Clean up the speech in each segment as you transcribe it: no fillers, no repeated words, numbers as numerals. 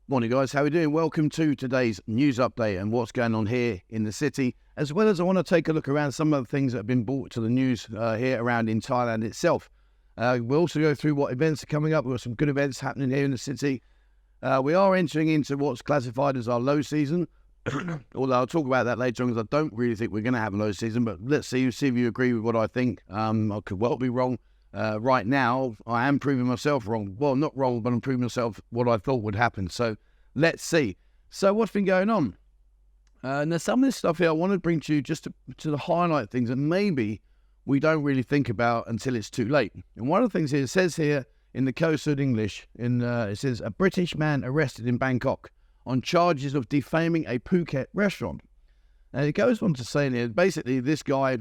Morning guys, how are we doing? Welcome to today's news update and what's going on here in the city, as well as I want to take a look around some of the things that have been brought to the news here around in Thailand itself. We'll also go through what events are coming up. We've got some good events happening here in the city. We are entering into what's classified as our low season, although I'll talk about that later on because I don't really think we're going to have a low season, but let's see if you agree with what I think. I could well be wrong. Right now, I am proving myself wrong. Well, not wrong, but I'm proving myself what I thought would happen. So let's see. So what's been going on? Now, some of this stuff here I want to bring to you just to highlight things that maybe we don't really think about until it's too late. And one of the things here, it says here in the Code English, it says, a British man arrested in Bangkok on charges of defaming a Phuket restaurant. And it goes on to say here, basically this guy,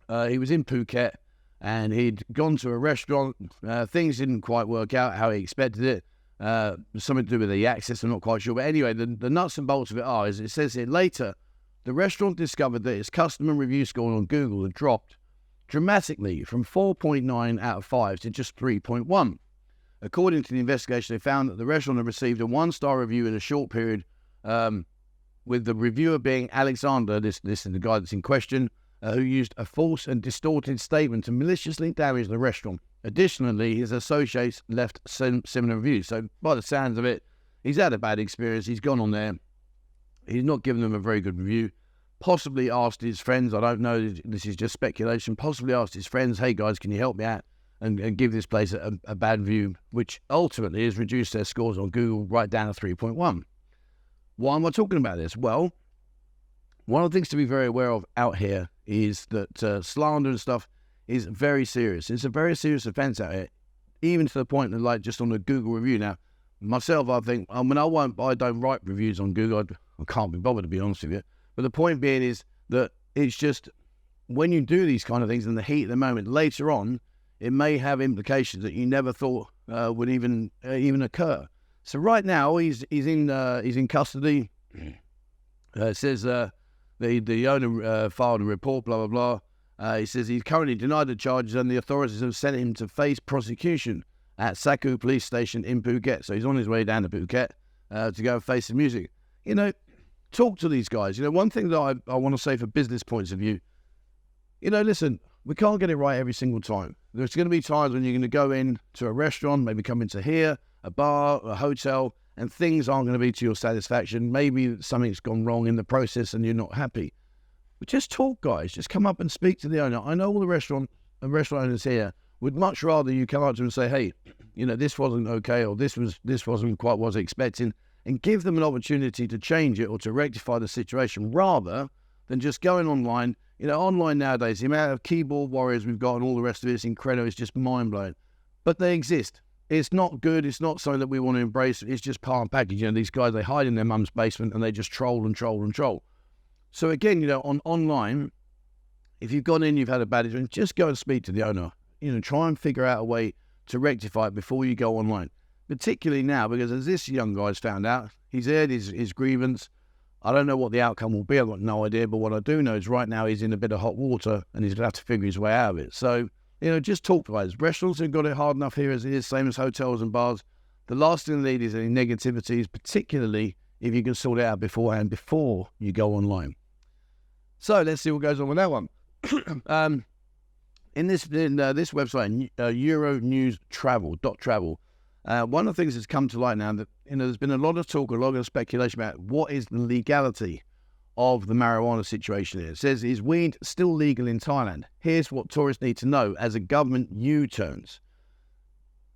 he was in Phuket, and he'd gone to a restaurant. Things didn't quite work out how he expected it. Something to do with the access, I'm not quite sure. But anyway, the nuts and bolts of it are, as it says here, later, the restaurant discovered that its customer review score on Google had dropped dramatically from 4.9 out of 5 to just 3.1. According to the investigation, they found that the restaurant had received a 1-star review in a short period, with the reviewer being Alexander, this is the guy that's in question, who used a false and distorted statement to maliciously damage the restaurant. Additionally, his associates left similar reviews. So by the sounds of it, he's had a bad experience. He's gone on there. He's not given them a very good review. Possibly asked his friends, I don't know, this is just speculation, possibly asked his friends, hey guys, can you help me out and give this place a bad review, which ultimately has reduced their scores on Google right down to 3.1. Why am I talking about this? Well, one of the things to be very aware of out here is that slander and stuff is very serious. It's a very serious offence out here, even to the point that, like, just on a Google review. Now, myself, I think, I don't write reviews on Google. I can't be bothered, to be honest with you. But the point being is that it's just, when you do these kind of things in the heat of the moment, later on, it may have implications that you never thought would even occur. So right now, he's in custody. It says the owner filed a report, blah, blah, blah. He says he's currently denied the charges and the authorities have sent him to face prosecution at Saku police station in Phuket. So he's on his way down to Phuket to go and face the music. You know, talk to these guys. You know, one thing that I want to say for business points of view, you know, listen, we can't get it right every single time. There's going to be times when you're going to go in to a restaurant, maybe come into here, a bar, a hotel, and things aren't going to be to your satisfaction. Maybe something's gone wrong in the process and you're not happy. But just talk, guys. Just come up and speak to the owner. I know all the restaurant owners here would much rather you come up to them and say, hey, you know, this wasn't okay, or this wasn't quite what I was expecting, and give them an opportunity to change it or to rectify the situation, rather than just going online. You know, online nowadays, the amount of keyboard warriors we've got and all the rest of it is incredible. It's just mind-blowing. But they exist. It's not good. It's not something that we want to embrace. It's just part and package. You know, these guys, they hide in their mum's basement and they just troll and troll and troll. So again, you know, online, if you've gone in, you've had a bad experience, just go and speak to the owner. You know, try and figure out a way to rectify it before you go online. Particularly now, because as this young guy's found out, he's aired his grievance. I don't know what the outcome will be. I've got no idea. But what I do know is right now he's in a bit of hot water and he's going to have to figure his way out of it. So, you know, just talk to us. Restaurants have got it hard enough here as it is, same as hotels and bars. The last thing they need is any negativities, particularly if you can sort it out beforehand, before you go online. So let's see what goes on with that one. In this website, Euronews.travel, one of the things that's come to light now that, you know, there's been a lot of talk, a lot of speculation about what is the legality of the marijuana situation here. It says, is weed still legal in Thailand? Here's what tourists need to know as a government U-turns.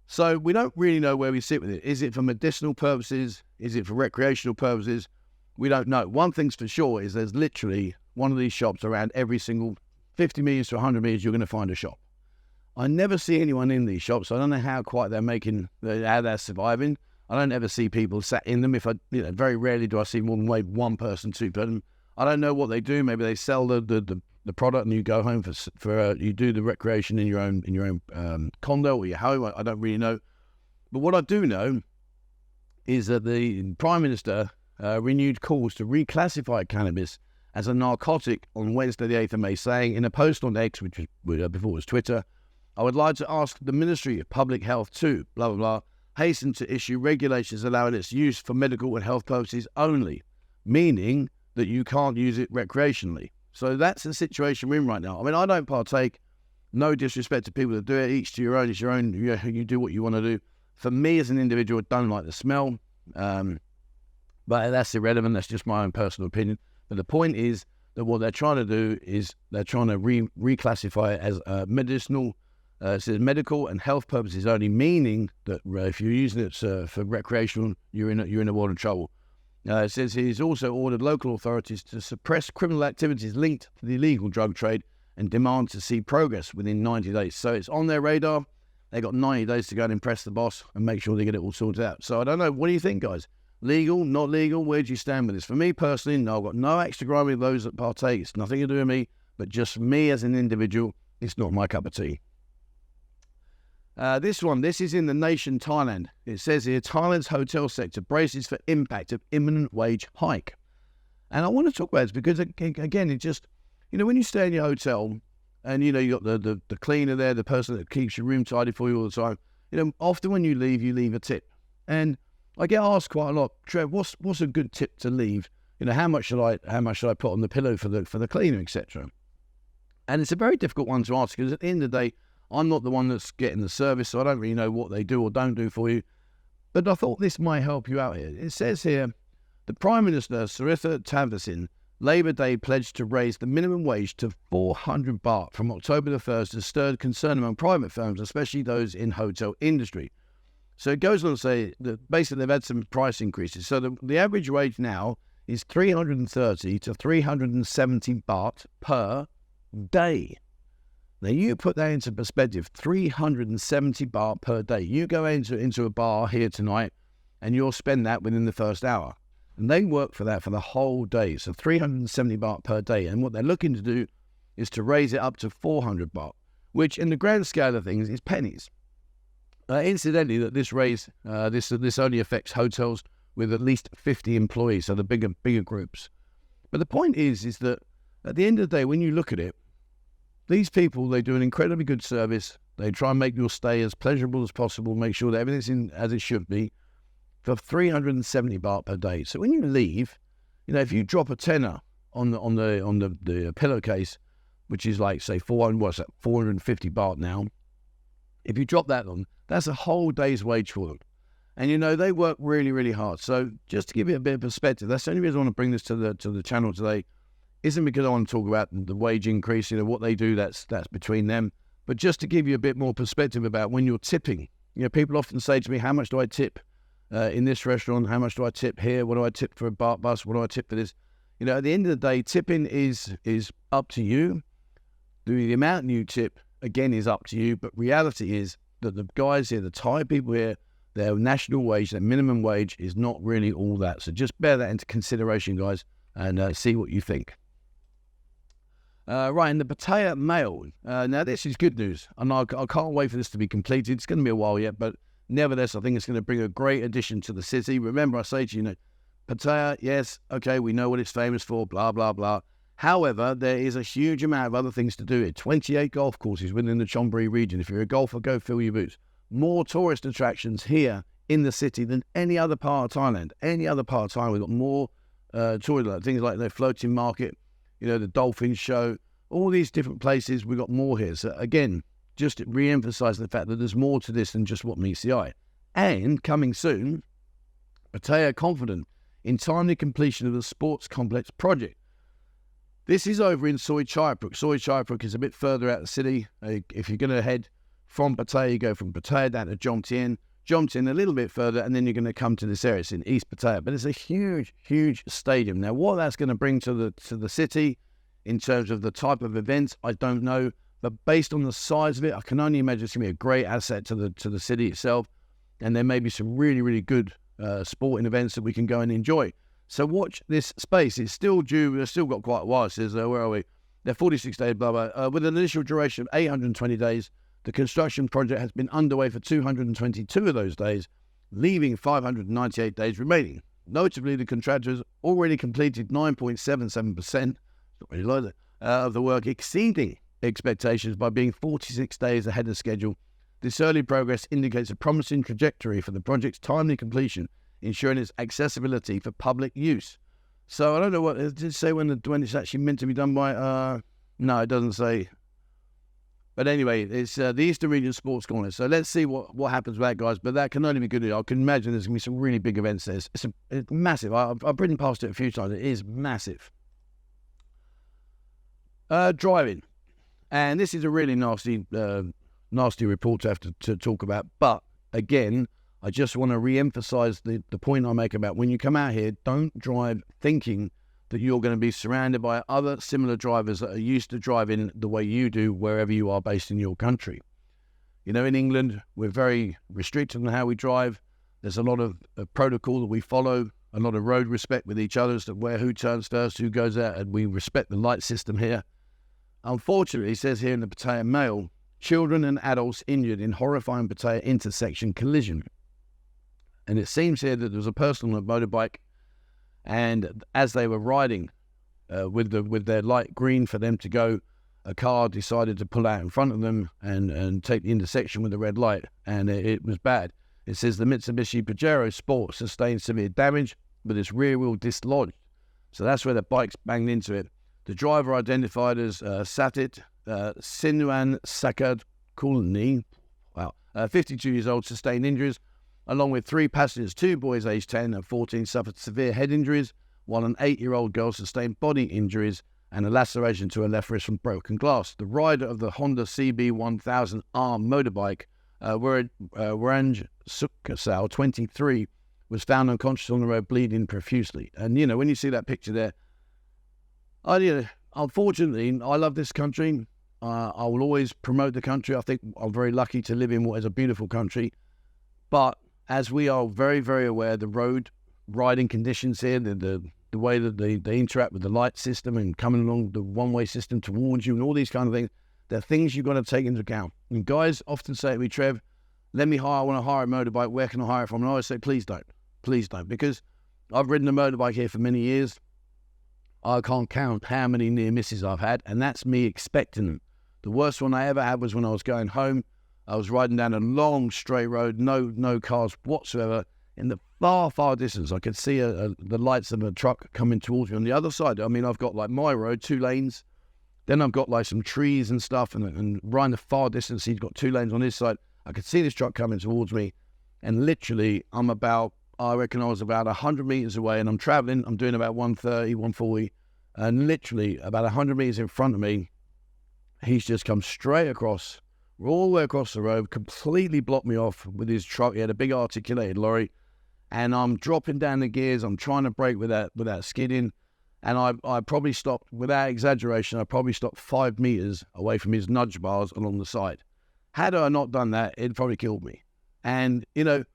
So we don't really know where we sit with it. Is it for medicinal purposes? Is it for recreational purposes? We don't know. One thing's for sure is there's literally one of these shops around every single 50 metres to 100 metres, you're going to find a shop. I never see anyone in these shops. So I don't know how quiet they're making, how they're surviving. I don't ever see people sat in them. Very rarely do I see more than one person, two person. I don't know what they do. Maybe they sell the product and you go home for you do the recreation in your own condo or your home. I don't really know. But what I do know is that the Prime Minister renewed calls to reclassify cannabis as a narcotic on Wednesday, the 8th of May, saying in a post on X, which before was Twitter, I would like to ask the Ministry of Public Health to, blah, blah, blah, hastened to issue regulations allowing its use for medical and health purposes only, meaning that you can't use it recreationally. So that's the situation we're in right now. I mean, I don't partake. No disrespect to people that do it. Each to your own. It's your own. You do what you want to do. For me as an individual, I don't like the smell. But that's irrelevant. That's just my own personal opinion. But the point is that what they're trying to do is they're trying to reclassify it as medicinal. It says medical and health purposes only, meaning that if you're using it for recreational, you're in a world of trouble. It says he's also ordered local authorities to suppress criminal activities linked to the illegal drug trade and demand to see progress within 90 days. So it's on their radar. They got 90 days to go and impress the boss and make sure they get it all sorted out. So I don't know. What do you think, guys? Legal, not legal? Where do you stand with this? For me personally, no, I've got no extra grime with those that partake. It's nothing to do with me, but just me as an individual, it's not my cup of tea. This is in the nation Thailand. It says here, Thailand's hotel sector braces for impact of imminent wage hike. And I want to talk about this because, again, it just, when you stay in your hotel and, you got the cleaner there, the person that keeps your room tidy for you all the time, often when you leave a tip. And I get asked quite a lot, Trev, what's a good tip to leave? How much should I put on the pillow for the cleaner, etc. And it's a very difficult one to ask because at the end of the day, I'm not the one that's getting the service, so I don't really know what they do or don't do for you. But I thought this might help you out here. It says here, the Prime Minister, Saritha Thavisin, Labour Day pledged to raise the minimum wage to 400 baht from October the 1st has stirred concern among private firms, especially those in hotel industry. So it goes on to say that basically they've had some price increases. So the average wage now is 330 to 370 baht per day. Now, you put that into perspective, 370 baht per day. You go into a bar here tonight and you'll spend that within the first hour. And they work for that for the whole day. So 370 baht per day. And what they're looking to do is to raise it up to 400 baht, which in the grand scale of things is pennies. Incidentally, that this raise, this only affects hotels with at least 50 employees, so the bigger groups. But the point is that at the end of the day, when you look at it, these people, they do an incredibly good service. They try and make your stay as pleasurable as possible, make sure that everything's in as it should be, for 370 baht per day. So when you leave, if you drop a tenner on the pillowcase, which is like, say, 450 baht now, if you drop that on, that's a whole day's wage for them. And, they work really, really hard. So just to give you a bit of perspective, that's the only reason I want to bring this to the channel today. Isn't because I want to talk about the wage increase, what they do, that's between them. But just to give you a bit more perspective about when you're tipping. People often say to me, how much do I tip in this restaurant? How much do I tip here? What do I tip for a BART bus? What do I tip for this? At the end of the day, tipping is up to you. The amount you tip, again, is up to you. But reality is that the guys here, the Thai people here, their national wage, their minimum wage is not really all that. So just bear that into consideration, guys, and see what you think. Right, in the Pattaya Mail. Now, this is good news, and I can't wait for this to be completed. It's going to be a while yet, but nevertheless, I think it's going to bring a great addition to the city. Remember, I say to you, Pattaya, yes, okay, we know what it's famous for, blah, blah, blah. However, there is a huge amount of other things to do here. 28 golf courses within the Chonburi region. If you're a golfer, go fill your boots. More tourist attractions here in the city than any other part of Thailand. Any other part of Thailand, we've got more tourist things like the floating market, the dolphin show, all these different places, we've got more here. So again, just re-emphasising the fact that there's more to this than just what meets the eye. And coming soon, Pattaya confident in timely completion of the sports complex project. This is over in Soi Chaipruk. Soi Chaipruk is a bit further out of the city. If you're going to head from Pattaya, you go from Pattaya down to Jomtien a little bit further, and then you're going to come to this area. It's in East Pattaya. But it's a huge, huge stadium. Now, what that's going to bring to the city in terms of the type of events, I don't know. But based on the size of it, I can only imagine it's going to be a great asset to the city itself. And there may be some really, really good sporting events that we can go and enjoy. So watch this space. It's still due. We've still got quite a while. It says, where are we? They're 46 days, blah, blah. With an initial duration of 820 days, the construction project has been underway for 222 of those days, leaving 598 days remaining. Notably, the contractor has already completed 9.77%, not really like that, of the work, exceeding expectations by being 46 days ahead of schedule. This early progress indicates a promising trajectory for the project's timely completion, ensuring its accessibility for public use. So I don't know what it did say when it's actually meant to be done by. No, it doesn't say. But anyway, it's the Eastern Region Sports Corner. So let's see what happens with that, guys. But that can only be good. I can imagine there's going to be some really big events there. It's massive. I've ridden past it a few times. It is massive. Driving. And this is a really nasty report to have to talk about. But again, I just want to re-emphasize the point I make about when you come out here, don't drive thinking that you're going to be surrounded by other similar drivers that are used to driving the way you do wherever you are based in your country. You know, in England, we're very restricted on how we drive. There's a lot of protocol that we follow, a lot of road respect with each other as to who turns first, who goes out, and we respect the light system here. Unfortunately, it says here in the Pattaya Mail, children and adults injured in horrifying Pattaya intersection collision. And it seems here that there was a person on a motorbike, and as they were riding with their light green for them to go, a car decided to pull out in front of them and take the intersection with the red light, and it was bad. It says the Mitsubishi Pajero Sport sustained severe damage with its rear wheel dislodged. So that's where the bike's banged into it. The driver identified as Satit Sinuan Sakad Kulni, 52 years old, sustained injuries, along with 3 passengers. 2 boys aged 10 and 14 suffered severe head injuries, while an 8-year-old girl sustained body injuries and a laceration to her left wrist from broken glass. The rider of the Honda CB1000 arm motorbike, Waranj Sukkasal, 23, was found unconscious on the road, bleeding profusely. And, you know, when you see that picture there, unfortunately, I love this country. I will always promote the country. I think I'm very lucky to live in what is a beautiful country. But as we are very, very aware, the road riding conditions here, the way that they interact with the light system and coming along the one-way system towards you and all these kind of things, they're things you've got to take into account. And guys often say to me, Trev, I want to hire a motorbike. Where can I hire it from? And I always say, please don't. Please don't. Because I've ridden a motorbike here for many years. I can't count how many near misses I've had, and that's me expecting them. The worst one I ever had was when I was going home. I was riding down a long straight road, no cars whatsoever. In the far distance, I could see the lights of a truck coming towards me on the other side. I mean, I've got like my road, 2 lanes. Then I've got like some trees and stuff, and right in the far distance, he's got 2 lanes on his side. I could see this truck coming towards me, and literally, I reckon I was about 100 meters away, and I'm traveling. I'm doing about 130, 140, and literally about 100 meters in front of me, he's just come straight across, all the way across the road, completely blocked me off with his truck. He had a big articulated lorry, and I'm dropping down the gears. I'm trying to brake without skidding, and I probably stopped, without exaggeration, I probably stopped 5 meters away from his nudge bars along the side. Had I not done that, it'd probably killed me. And, you know,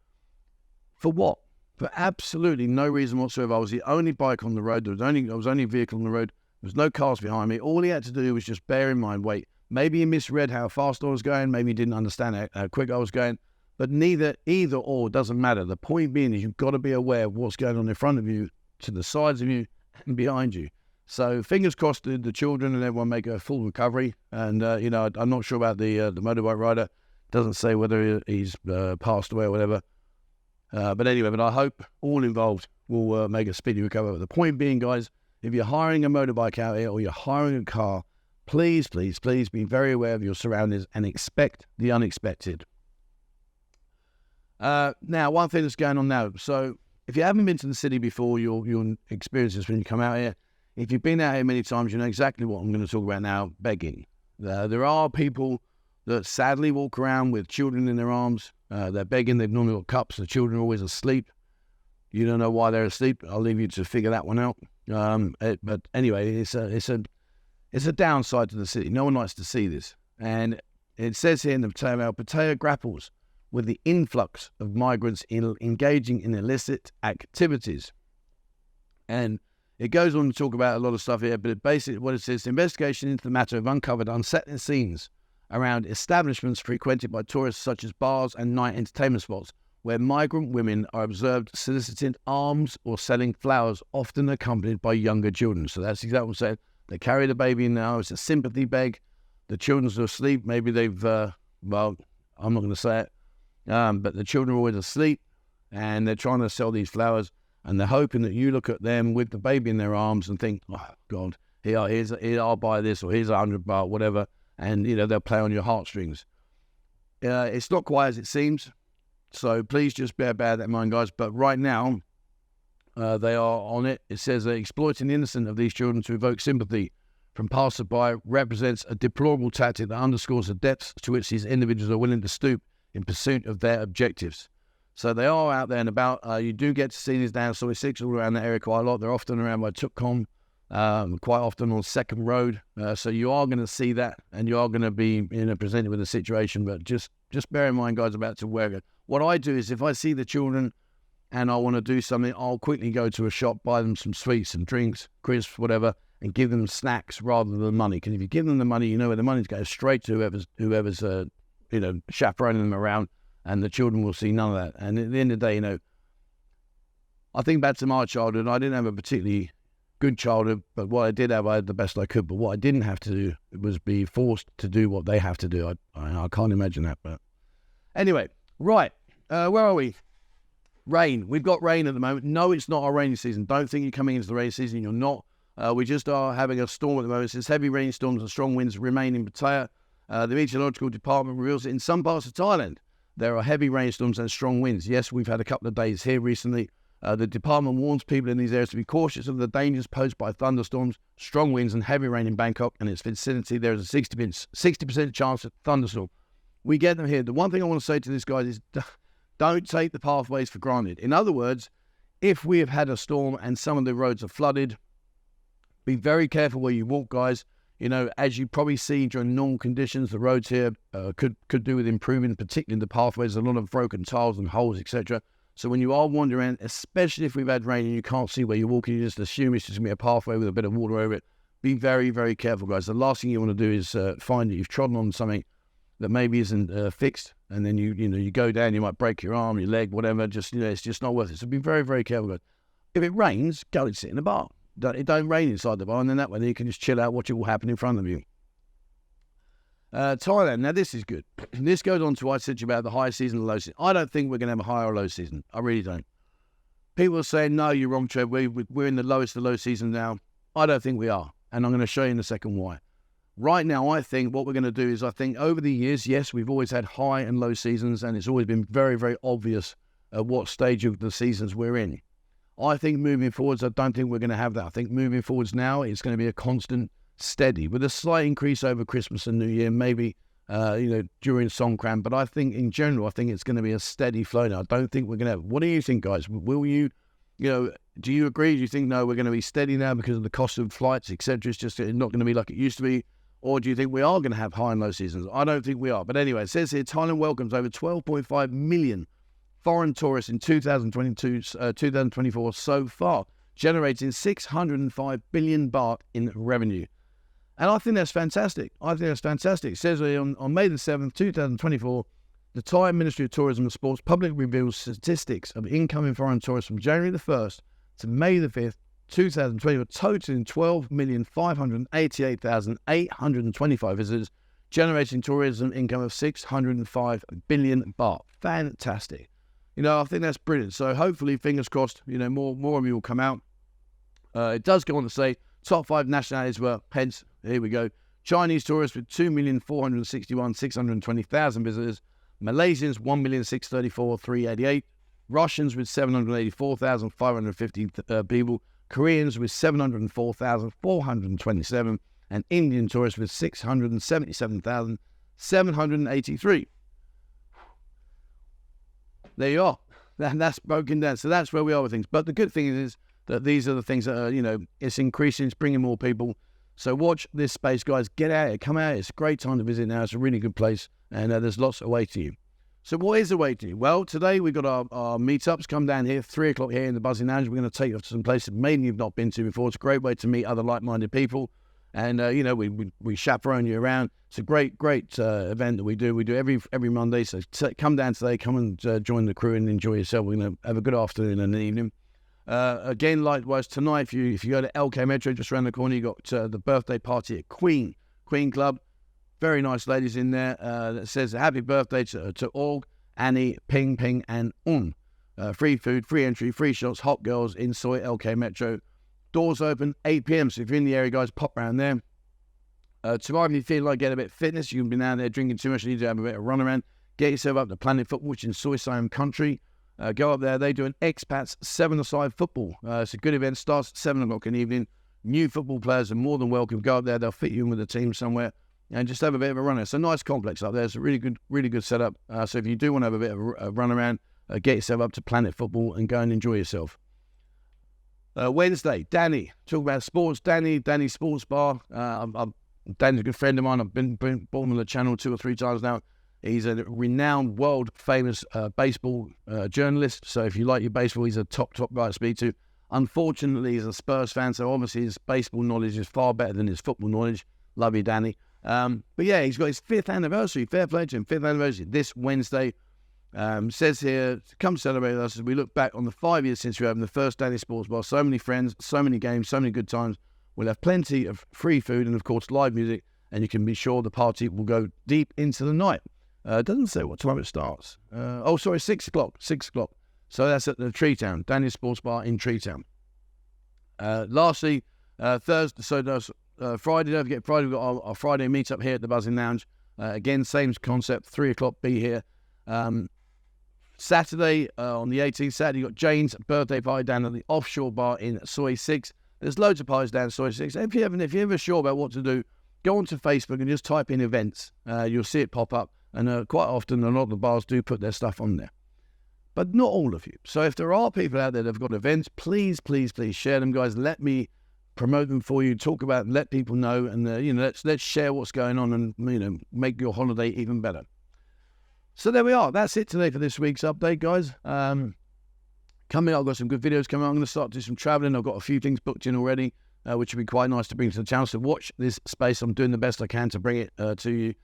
for what? For absolutely no reason whatsoever. I was the only bike on the road. I was only vehicle on the road. There was no cars behind me. All he had to do was just bear in mind, wait, maybe he misread how fast I was going. Maybe he didn't understand how quick I was going. But either or doesn't matter. The point being is you've got to be aware of what's going on in front of you, to the sides of you, and behind you. So fingers crossed the children and everyone make a full recovery. And, you know, I'm not sure about the motorbike rider. Doesn't say whether he's passed away or whatever. But anyway, I hope all involved will make a speedy recovery. The point being, guys, if you're hiring a motorbike out here or you're hiring a car, please be very aware of your surroundings and expect the unexpected. Now, one thing that's going on now. So if you haven't been to the city before, you'll experience this when you come out here. If you've been out here many times, you know exactly what I'm going to talk about now, begging. There are people that sadly walk around with children in their arms. They're begging. They've normally got cups. The children are always asleep. You don't know why they're asleep. I'll leave you to figure that one out. But anyway, it's a downside to the city. No one likes to see this. And it says here in the Pattaya grapples with the influx of migrants engaging in illicit activities. And it goes on to talk about a lot of stuff here, but basically what it says, the investigation into the matter have uncovered unsettling scenes around establishments frequented by tourists such as bars and night entertainment spots, where migrant women are observed soliciting alms or selling flowers, often accompanied by younger children. So that's exactly what I'm saying. They carry the baby in now. It's a sympathy beg. The children are asleep. Maybe they've, I'm not going to say it. But the children are always asleep, and they're trying to sell these flowers, and they're hoping that you look at them with the baby in their arms and think, oh, God, here, I'll buy this, or here's $100, whatever, and, they'll play on your heartstrings. It's not quite as it seems, so please just bear that in mind, guys. But right now, they are on it. It says exploiting the innocence of these children to evoke sympathy from passerby represents a deplorable tactic that underscores the depths to which these individuals are willing to stoop in pursuit of their objectives. So they are out there and about. You do get to see these down Soy 6 all around the area quite a lot. They're often around by Tukkom, quite often on Second Road. So you are going to see that, and you are going to be presented with a situation. But just bear in mind, guys, about to wear it. What I do is if I see the children and I want to do something, I'll quickly go to a shop, buy them some sweets, some drinks, crisps, whatever, and give them snacks rather than money. Because if you give them the money, you know where the money's going straight to whoever's chaperoning them around, and the children will see none of that. And at the end of the day, I think back to my childhood. I didn't have a particularly good childhood, but what I did have, I had the best I could. But what I didn't have to do was be forced to do what they have to do. I can't imagine that. But anyway, right, where are we? Rain. We've got rain at the moment. No, it's not our rainy season. Don't think you're coming into the rainy season. You're not. We just are having a storm at the moment. Since heavy rainstorms and strong winds remain in Pattaya, the meteorological department reveals that in some parts of Thailand, there are heavy rainstorms and strong winds. Yes, we've had a couple of days here recently. The department warns people in these areas to be cautious of the dangers posed by thunderstorms, strong winds and heavy rain in Bangkok and its vicinity. There is a 60% chance of thunderstorm. We get them here. The one thing I want to say to this, guys, is don't take the pathways for granted. In other words, if we have had a storm and some of the roads are flooded, be very careful where you walk, guys. As you probably see during normal conditions, the roads here could do with improving, particularly the pathways, a lot of broken tiles and holes, etc. So when you are wandering around, especially if we've had rain and you can't see where you're walking, you just assume it's just going to be a pathway with a bit of water over it. Be very, very careful, guys. The last thing you want to do is find that you've trodden on something that maybe isn't fixed, and then you go down, you might break your arm, your leg, whatever. Just it's just not worth it. So be very, very careful, guys. If it rains, go and sit in the bar. It don't rain inside the bar, and then that way you can just chill out, watch it all happen in front of you. Thailand, now this is good. This goes on to, I said to you about the high season and low season. I don't think we're going to have a high or low season. I really don't. People are saying, no, you're wrong, Trev. We're in the lowest of low season now. I don't think we are, and I'm going to show you in a second why. Right now, I think what we're going to do is, I think over the years, yes, we've always had high and low seasons, and it's always been very, very obvious at what stage of the seasons we're in. I think moving forwards, I don't think we're going to have that. I think moving forwards now, it's going to be a constant steady with a slight increase over Christmas and New Year, maybe, during Songkran. But I think in general, I think it's going to be a steady flow now. I don't think we're going to have. What do you think, guys? Will you, do you agree? Do you think, no, we're going to be steady now because of the cost of flights, etc.? It's just not going to be like it used to be. Or do you think we are going to have high and low seasons? I don't think we are. But anyway, it says here, Thailand welcomes over 12.5 million foreign tourists in 2024 so far, generating 605 billion baht in revenue. And I think that's fantastic. It says on May the 7th, 2024, the Thai Ministry of Tourism and Sports publicly reveals statistics of incoming foreign tourists from January the 1st to May the 5th, 2024, totaling 12,588,825 visitors, generating tourism income of 605 billion baht. Fantastic. I think that's brilliant. So hopefully, fingers crossed, more of you will come out. It does go on to say top 5 nationalities were, hence, here we go, Chinese tourists with 2,461,620,000 visitors, Malaysians 1,634,388, Russians with 784,550 people, Koreans with 704,427, and Indian tourists with 677,783. There you are. That's broken down. So that's where we are with things. But the good thing is that these are the things that are, it's increasing, it's bringing more people. So watch this space, guys. Get out here, come out here. It's a great time to visit now. It's a really good place, and there's lots awaiting you. So what is awaiting you? Well, today we've got our meetups. Come down here, 3 o'clock here in the Buzzing Lounge. We're going to take you to some places maybe you've not been to before. It's a great way to meet other like-minded people. And, we chaperone you around. It's a great event that we do. We do every Monday. So come down today, come and join the crew and enjoy yourself. We're going to have a good afternoon and evening. Again, likewise, tonight, if you go to LK Metro, just around the corner, you got the birthday party at Queen Club. very nice ladies in there that says happy birthday to Org, Annie, Ping, Ping, and free food, free entry, free shots, hot girls in Soy LK Metro. Doors open 8 p.m. So if you're in the area, guys, pop around there. Tomorrow, if you feel like getting a bit of fitness, you can be down there drinking too much, you need to have a bit of run around. Get yourself up to Planet Football, which is in Soy Siam country. Go up there. They do an expats 7-a-side football. It's a good event. Starts at 7 o'clock in the evening. New football players are more than welcome. Go up there. They'll fit you in with a team somewhere and just have a bit of a run. It's a nice complex up there. It's a really good setup. So if you do want to have a bit of a run around, get yourself up to Planet Football and go and enjoy yourself. Wednesday, Danny. Talk about sports. Danny Sports Bar. Danny's a good friend of mine. I've been on the channel 2 or 3 times now. He's a renowned, world-famous baseball journalist. So if you like your baseball, he's a top guy to speak to. Unfortunately, he's a Spurs fan, so obviously his baseball knowledge is far better than his football knowledge. Love you, Danny. But yeah, he's got his 5th anniversary. Fair play to him. 5th anniversary this Wednesday. Says here, come celebrate with us as we look back on the 5 years since we opened the first Danny Sports Bar. So many friends, so many games, so many good times. We'll have plenty of free food and, of course, live music. And you can be sure the party will go deep into the night. It doesn't say what time it starts. 6 o'clock. 6 o'clock. So that's at the Tree Town, Danny's Sports Bar in Tree Town. Lastly, Thursday, Friday, don't forget Friday, we've got our Friday meetup here at the Buzzing Lounge. Again, same concept, 3 o'clock, be here. Saturday, on the 18th, Saturday, you've got Jane's birthday party down at the Offshore Bar in Soy 6. There's loads of parties down at Soy 6. If you're ever sure about what to do, go onto Facebook and just type in events. You'll see it pop up. And quite often, a lot of the bars do put their stuff on there. But not all of you. So if there are people out there that have got events, please share them, guys. Let me promote them for you. Talk about them, let people know, and let's share what's going on, and make your holiday even better. So there we are. That's it today for this week's update, guys. Coming up, I've got some good videos coming up. I'm going to start doing some traveling. I've got a few things booked in already, which would be quite nice to bring to the channel. So watch this space. I'm doing the best I can to bring it to you.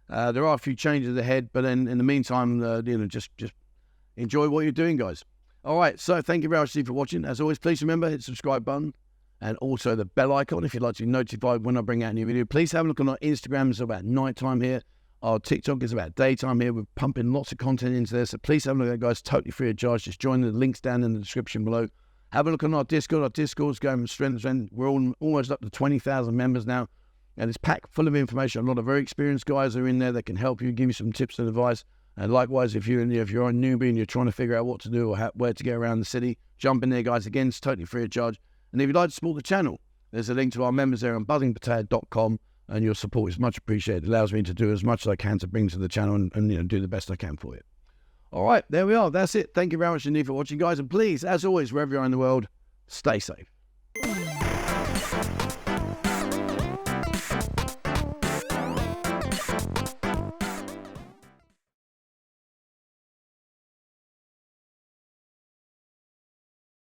There are a few changes ahead, but then in the meantime, just enjoy what you're doing, guys. All right, so thank you very much for watching. As always, please remember, hit the subscribe button and also the bell icon if you'd like to be notified when I bring out a new video. Please have a look on our Instagram. It's about nighttime here. Our TikTok is about daytime here. We're pumping lots of content into there, so please have a look at that, guys. Totally free of charge. Just join the links down in the description below. Have a look on our Discord. Our Discord's going from strength to strength. We're almost up to 20,000 members now. And it's packed full of information. A lot of very experienced guys are in there that can help you, give you some tips and advice. And likewise, if you're a newbie and you're trying to figure out what to do or where to get around the city, jump in there, guys. Again, it's totally free of charge. And if you'd like to support the channel, there's a link to our members there on buzzingpattaya.com, and your support is much appreciated. It allows me to do as much as I can to bring to the channel and do the best I can for you. All right, there we are. That's it. Thank you very much indeed for watching, guys. And please, as always, wherever you are in the world, stay safe.